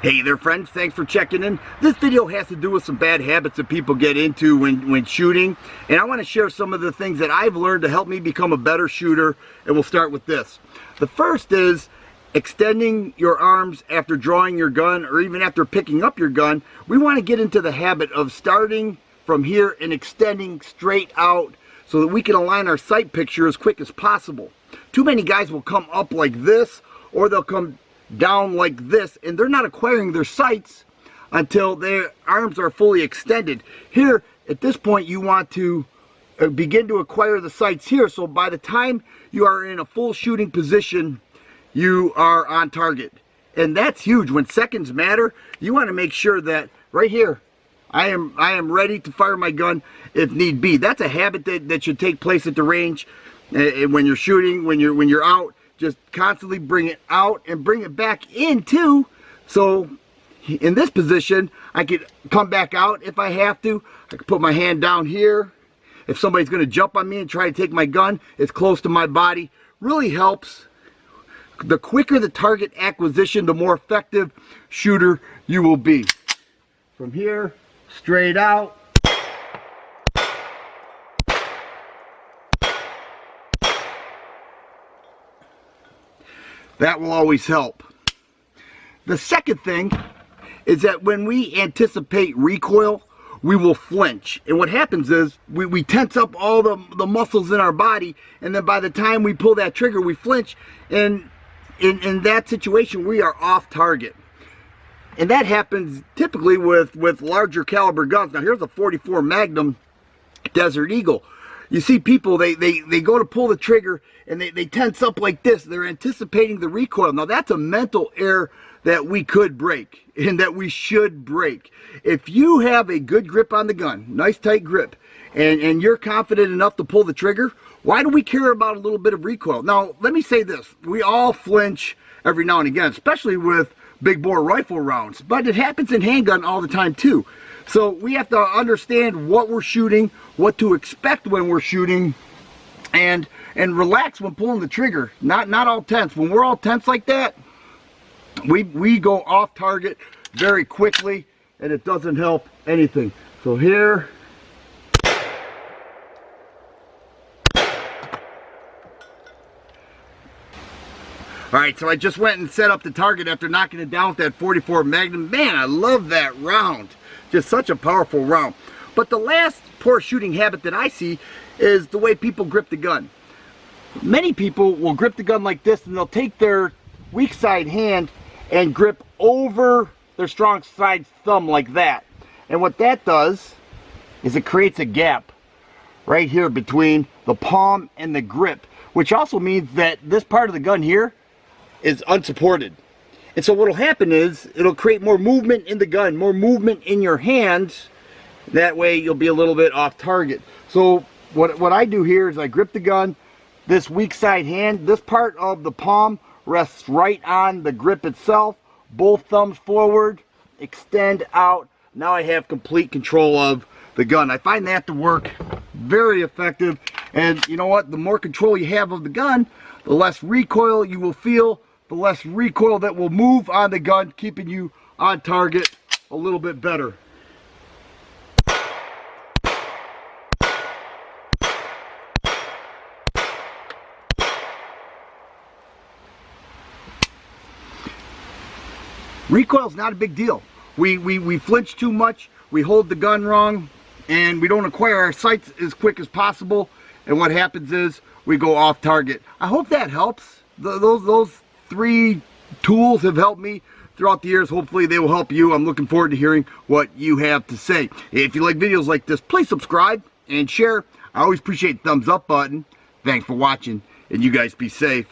Hey there friends, thanks for checking in. This video has to do with some bad habits that people get into when shooting, and I want to share some of the things that I've learned to help me become a better shooter, and we'll start with this. The first is extending your arms after drawing your gun or even after picking up your gun. We want to get into the habit of starting from here and extending straight out so that we can align our sight picture as quick as possible. Too many guys will come up like this, or they'll come down like this, and they're not acquiring their sights until their arms are fully extended. Here, at this point, you want to begin to acquire the sights here, so by the time you are in a full shooting position, you are on target. And that's huge. When seconds matter, you want to make sure that right here, I am ready to fire my gun if need be. That's a habit that should take place at the range when you're shooting, when you're out. Just constantly bring it out and bring it back in too. So in this position, I could come back out if I have to. I could put my hand down here. If somebody's going to jump on me and try to take my gun, it's close to my body. Really helps. The quicker the target acquisition, the more effective shooter you will be. From here, straight out. That will always help. The second thing is that when we anticipate recoil, we will flinch. And what happens is we tense up all the muscles in our body, and then by the time we pull that trigger, we flinch. And in that situation, we are off target. And that happens typically with larger caliber guns. Now here's a 44 Magnum Desert Eagle. You see people, they go to pull the trigger and they tense up like this. They're anticipating the recoil. Now that's a mental error that we could break and that we should break. If you have a good grip on the gun, nice tight grip, and you're confident enough to pull the trigger, why do we care about a little bit of recoil? Now let me say this, we all flinch every now and again, especially with big bore rifle rounds, but it happens in handgun all the time too. So we have to understand what we're shooting, what to expect when we're shooting, and relax when pulling the trigger. Not all tense. When we're all tense like that, we go off target very quickly, and it doesn't help anything. So here. Alright, so I just went and set up the target after knocking it down with that 44 Magnum. Man, I love that round. Just such a powerful round. But the last poor shooting habit that I see is the way people grip the gun. Many people will grip the gun like this, and they'll take their weak side hand and grip over their strong side thumb like that. And what that does is it creates a gap right here between the palm and the grip, which also means that this part of the gun here is unsupported. And so what will happen is it'll create more movement in the gun, more movement in your hands. That way you'll be a little bit off target. So what I do here is I grip the gun, this weak side hand, this part of the palm rests right on the grip itself, both thumbs forward, extend out. Now I have complete control of the gun. I find that to work very effective. And you know what? The more control you have of the gun, the less recoil you will feel, the less recoil that will move on the gun, keeping you on target a little bit better. Recoil is not a big deal. We flinch too much, we hold the gun wrong, and we don't acquire our sights as quick as possible, and what happens is we go off target. I hope that helps. Those 3 tools have helped me throughout the years. Hopefully they will help you. I'm looking forward to hearing what you have to say. If you like videos like this, please subscribe and share. I always appreciate the thumbs up button. Thanks for watching, and you guys be safe.